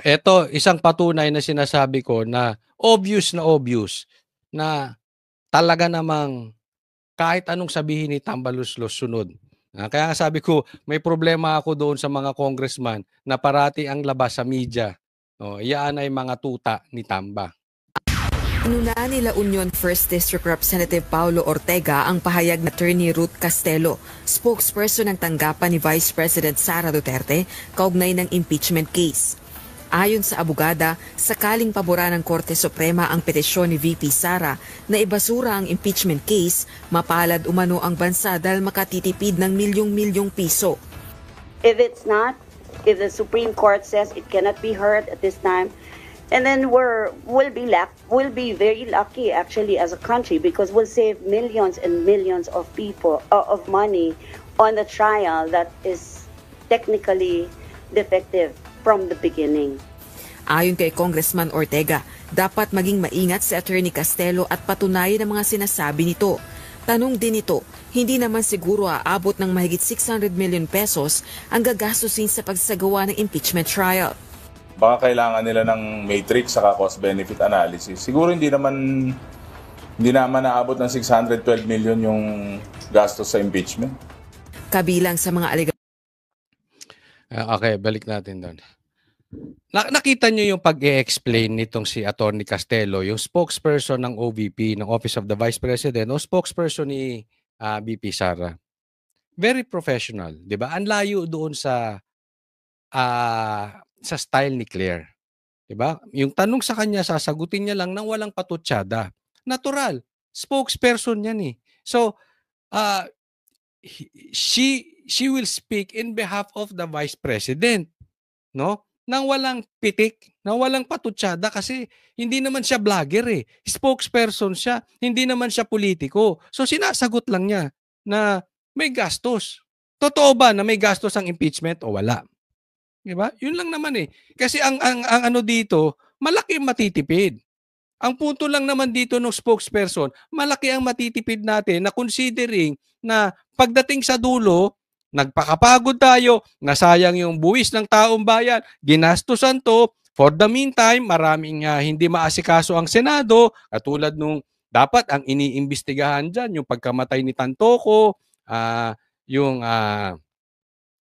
Eto isang patunay na sinasabi ko na obvious na talaga namang kahit anong sabihin ni Tambaluslos sunod. Kaya nga sabi ko may problema ako doon sa mga congressman na parati ang labas sa media. Yaan ay mga tuta ni Tamba. Inunaan nila Union 1st District Representative Paulo Ortega ang pahayag na Attorney Ruth Castelo, spokesperson ng tanggapan ni Vice President Sara Duterte, kaugnay ng impeachment case. Ayon sa abogada, sakaling pabora ng Korte Suprema ang petisyon ni VP Sara na ibasura ang impeachment case, mapalad umano ang bansa dahil makatitipid ng milyong-milyong piso. If it's not, if the Supreme Court says it cannot be heard at this time, and then we'll be very lucky actually as a country, because we'll save millions and millions of people of money on the trial that is technically defective from the beginning. Ayon kay Congressman Ortega, dapat maging maingat si Attorney Castelo at patunayan ang mga sinasabi nito. Tanong din ito, hindi naman siguro aabot ng mahigit 600 million pesos ang gagastusin sa pagsagawa ng impeachment trial. Baka kailangan nila ng matrix sa cost-benefit analysis. Siguro hindi naman naabot ng 612 million yung gastos sa impeachment. Kabilang sa mga Okay, balik natin doon. Nakita niyo yung pag-e-explain nitong si Attorney Castelo, yung spokesperson ng OVP, ng Office of the Vice President, o spokesperson ni VP Sara. Very professional, di ba? Ang layo doon sa style ni Claire. Diba? Yung tanong sa kanya, sasagutin niya lang nang walang patutsada. Natural. Spokesperson yan eh. So, she will speak in behalf of the Vice President. No? Nang walang pitik, nang walang patutsada kasi hindi naman siya vlogger eh. Spokesperson siya. Hindi naman siya politiko. So, sinasagot lang niya na may gastos. Totoo ba na may gastos ang impeachment o wala? Diba? Yun lang naman eh. Kasi ang ano dito, malaki ang matitipid. Ang punto lang naman dito ng spokesperson, malaki ang matitipid natin na considering na pagdating sa dulo, nagpakapagod tayo, nasayang yung buwis ng taong bayan, ginastusan to. For the meantime, maraming hindi maasikaso ang Senado, katulad nung dapat ang iniimbestigahan dyan, yung pagkamatay ni Tantoco, yung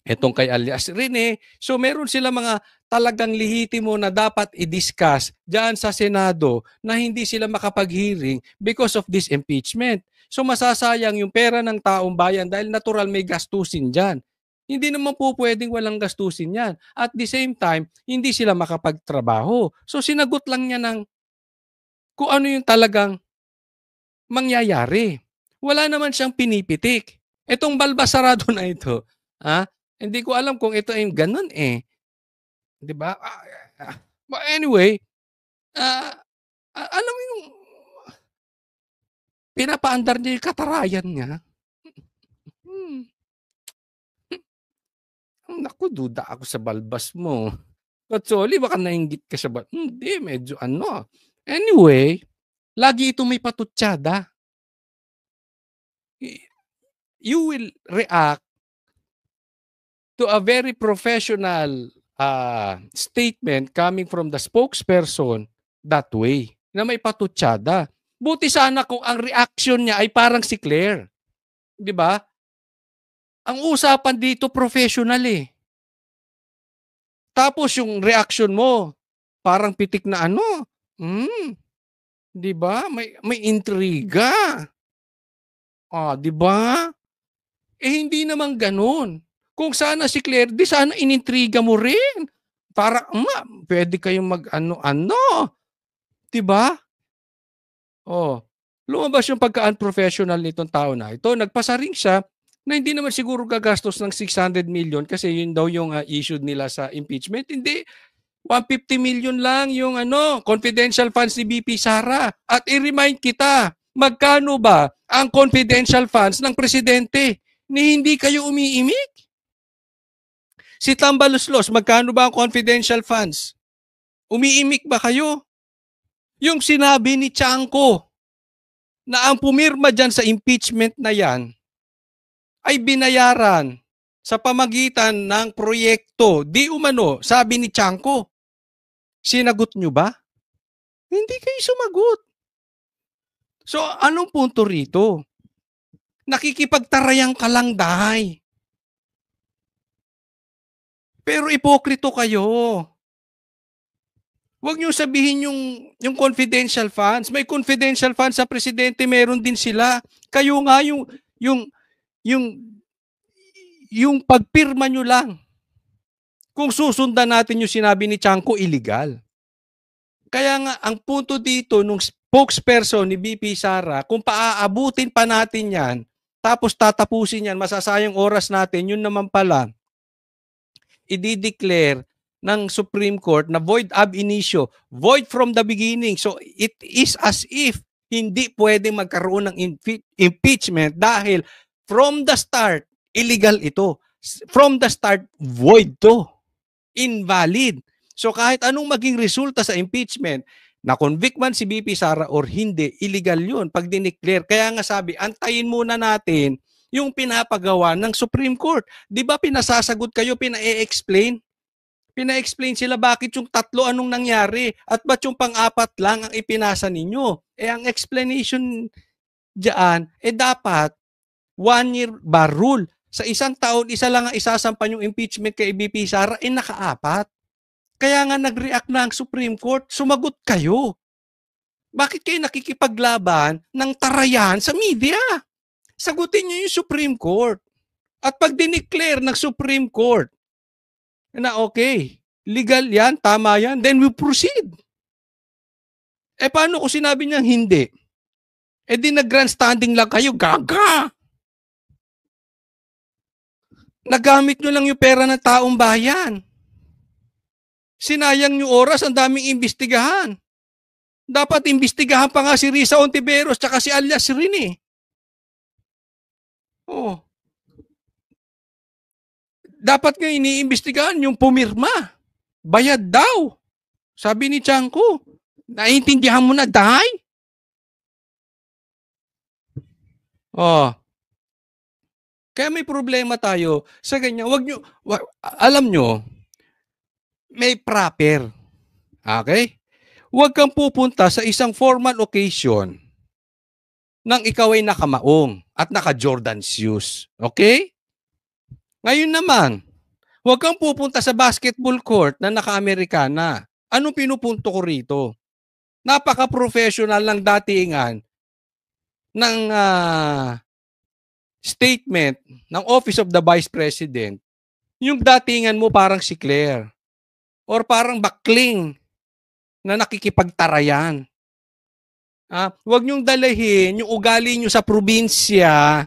etong kay alias Rene. So meron sila mga talagang lihitimo na dapat i-discuss dyan sa Senado na hindi sila makapag-hearing because of this impeachment. So masasayang yung pera ng taong bayan dahil natural may gastusin dyan. Hindi naman po pwedeng walang gastusin yan. At the same time, hindi sila makapagtrabaho. So sinagot lang niya ng kung ano yung talagang mangyayari. Wala naman siyang pinipitik. Itong balbasarado na ito, hindi ko alam kung ito ay ganun eh. 'Di ba? But anyway, alam mo yung pinapaandar niya yung katarayan niya. Naku, duda ako sa balbas mo. Katsoli, baka nainggit ka sa hindi, medyo ano. Anyway, lagi ito may patutsada. You will react to a very professional statement coming from the spokesperson that way, na may patutsada. Buti sana kung ang reaction niya ay parang si Claire. Di ba? Ang usapan dito professional eh. Tapos yung reaction mo, parang pitik na ano. Di ba? May intriga. Di ba? Hindi naman ganun. Kung sana si Claire, di sana inintriga mo rin. Para, pwede kayong mag-ano-ano. Diba? Lumabas yung pagka-unprofessional nitong tao na ito. Nagpasa rin siya na hindi naman siguro gagastos ng 600 million kasi yun daw yung issued nila sa impeachment. Hindi. 150 million lang yung confidential funds ni BP Sara. At i-remind kita, magkano ba ang confidential funds ng presidente ni hindi kayo umiimik? Si Tambaluslos, magkano ba ang confidential funds? Umiimik ba kayo? Yung sinabi ni Chanco na ang pumirma dyan sa impeachment na yan ay binayaran sa pamagitan ng proyekto. Di umano, sabi ni Chanco. Sinagot nyo ba? Hindi kayo sumagot. So, anong punto rito? Nakikipagtarayan ka lang, dahay. Pero ipokrito kayo. Huwag niyo sabihin yung confidential funds. May confidential funds sa presidente, meron din sila. Kayo nga yung yung pagpirma nyo lang. Kung susundan natin yung sinabi ni Chanco, illegal. Kaya nga, ang punto dito nung spokesperson ni BP Sara, kung paaabutin pa natin yan, tapos tatapusin yan, masasayang oras natin, yun naman pala, i-declare ng Supreme Court na void ab initio, void from the beginning. So it is as if hindi pwede magkaroon ng impeachment dahil from the start, illegal ito. From the start, void to. Invalid. So kahit anong maging resulta sa impeachment, na-convict man si BP Sara or hindi, illegal yun pag dineclare. Kaya nga sabi, antayin muna natin yung pinapagawa ng Supreme Court. Di ba pinasasagot kayo, pina-explain? Pina-explain sila bakit yung tatlo anong nangyari at ba't yung pang-apat lang ang ipinasa ninyo. Ang explanation diyan, dapat 1 year bar rule. Sa isang taon, isa lang ang isasampan yung impeachment kay BP Sara, nakaapat. Kaya nga nag-react na ang Supreme Court, sumagot kayo. Bakit kayo nakikipaglaban ng tarayan sa media? Sagutin niyo yung Supreme Court. At pag dineclare ng Supreme Court na okay, legal yan, tama yan, then we proceed. Paano kung sinabi niyang hindi? Di nag-grandstanding lang kayo, gaga! Nagamit nyo lang yung pera ng taong bayan. Sinayang nyo oras, ang daming imbestigahan. Dapat imbestigahan pa nga si Risa Ontiveros tsaka si Alias rin Dapat nga iniimbestigahan yung pumirma. Bayad daw. Sabi ni Chanco, naiintindihan mo na, dahay? Kaya may problema tayo sa ganyan. Alam nyo, may proper. Okay? Huwag kang pupunta sa isang formal occasion nang ikaw ay nakamaong at naka-Jordan shoes. Okay? Ngayon naman, huwag kang pupunta sa basketball court na naka-Amerikana. Anong pinupunto ko rito? Napaka-professional ng datingan ng statement ng Office of the Vice President. Yung datingan mo parang si Claire or parang bakling na nakikipagtarayan. Huwag niyong dalahin yung ugali niyo sa probinsya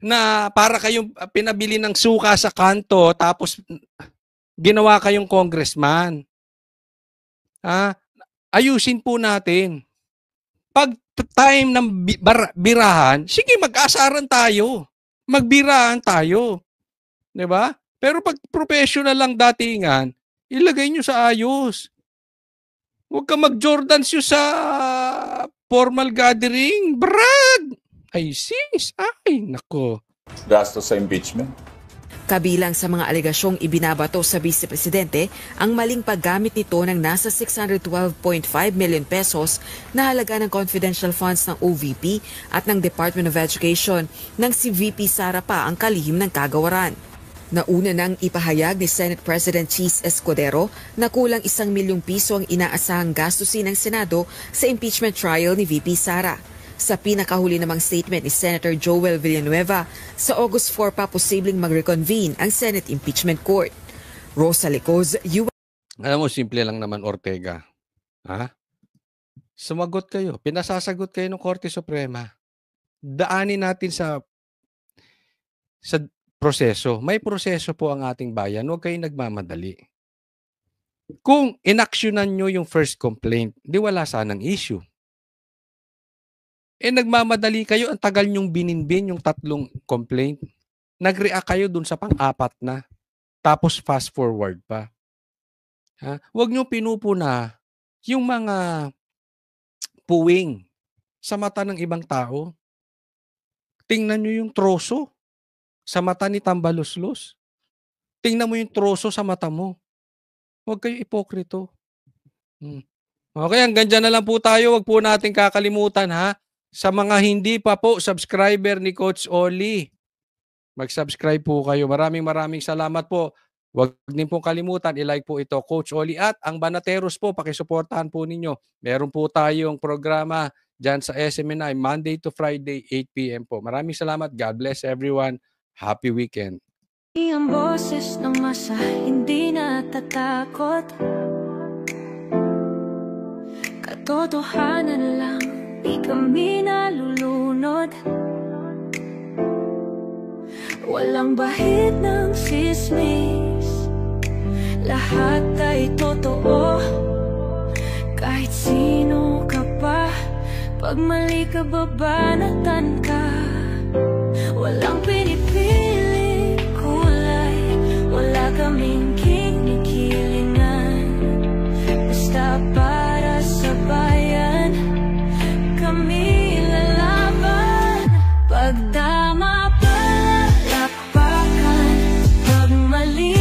na para kayong pinabili ng suka sa kanto tapos ginawa kayong congressman. Ayusin po natin. Pag time ng birahan, sige, mag-asaran tayo. Magbirahan tayo. 'Di ba? Pero pag professional lang datingan, ilagay nyo sa ayos. Huwag ka mag-Jordan shoes sa formal gathering. Brad! Ay sis, ay nako. Gastos sa impeachment. Kabilang sa mga alegasyong ibinabato sa Vice Presidente ang maling paggamit nito ng nasa 612.5 million pesos na halaga ng confidential funds ng OVP at ng Department of Education nang si VP Sara pa ang kalihim ng kagawaran. Nauna nang ipahayag ni Senate President Cheese Escudero na kulang 1 milyong piso ang inaasahang gastusin ng Senado sa impeachment trial ni VP Sara. Sa pinakahuli namang statement ni Senator Joel Villanueva, sa August 4 pa posibleng mag-reconvene ang Senate Impeachment Court. Rosa Licoz, Alam mo, simple lang naman, Ortega. Sumagot kayo. Pinasasagot kayo ng Korte Suprema. Daanin natin sa proseso. May proseso po ang ating bayan. Huwag kayong nagmamadali. Kung inaksyonan nyo yung first complaint, di wala sanang issue. Nagmamadali kayo, ang tagal nyong bininbin yung 3 complaint. Nag-react kayo dun sa pang-4 na. Tapos fast forward pa. Huwag nyo pinupuna yung mga puwing sa mata ng ibang tao. Tingnan nyo yung troso sa mata ni Tambaluslos. Tingnan mo yung troso sa mata mo. Huwag kayo ipokrito. Hmm. Okay, hanggang diyan na lang po tayo. Wag po nating kakalimutan ha, sa mga hindi pa po subscriber ni Coach Oli, mag-subscribe po kayo. Maraming salamat po. Wag din pong kalimutan i-like po ito, Coach Oli, at ang Banateros po, pakisuportahan po ninyo. Meron po tayong programa diyan sa SMNI Monday to Friday 8 PM po. Maraming salamat. God bless everyone. Happy weekend. Ang boses ng masa hindi natatakot, katotohanan lang, di kami nalulunod. Walang bahid ng sismis, lahat ay totoo. Kahit sino ka pa, pag mali ka babanatan ka. Walang pinipiling kulay, wala kaming kinikilingan. Basta para sa bayan, kami lalaban. Pagdama palakpakan, pag mali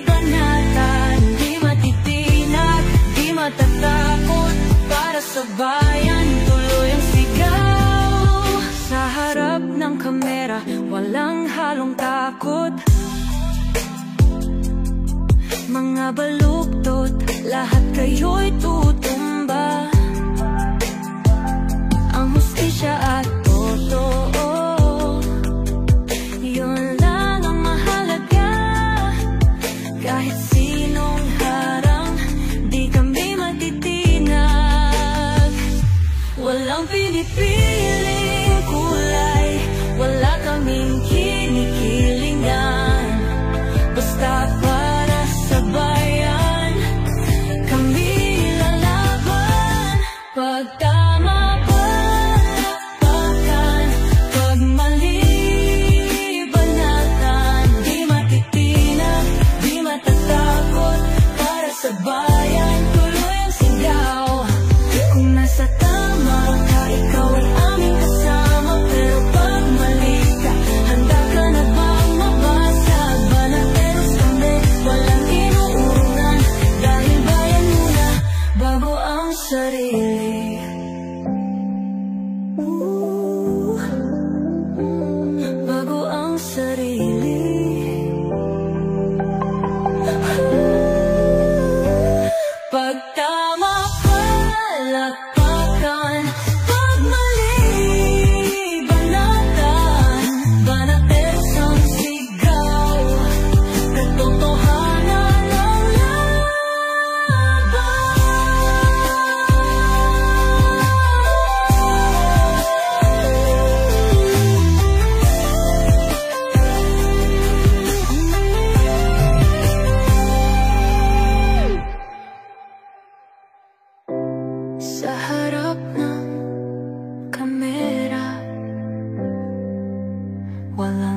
banatan, di matitinag, di matatakot. Para sa bayan, tuloy ang sigaw. Sa harap ng kamera, walang halong takot. Mga baluktot, lahat kayo'y tutumba. Ang hustisya at totoo, yun lang ang mahalaga. Kahit sinong harang, di kami matitinag. Walang pinipiling kulay, wala kaming kinikilingan. Basta para sa bayan, kami lalaban. Pag tama palakpakan, pag mali banatan, di matitinag, di matatakot. Para sa bayan, tuloy ang sigaw. Kung nasa tama ka, ikaw ay aming kasama. Pero pag mali ka, handa ka na bang mabasag? Banateros kami, walang inuurungan. Dahil bayan muna, bago ang sarili. Bago ang sarili. Pag tama palakpakan, pag mali banatan, banateros ang sigaw. Katotohanan ang sa harap ng kamera, walang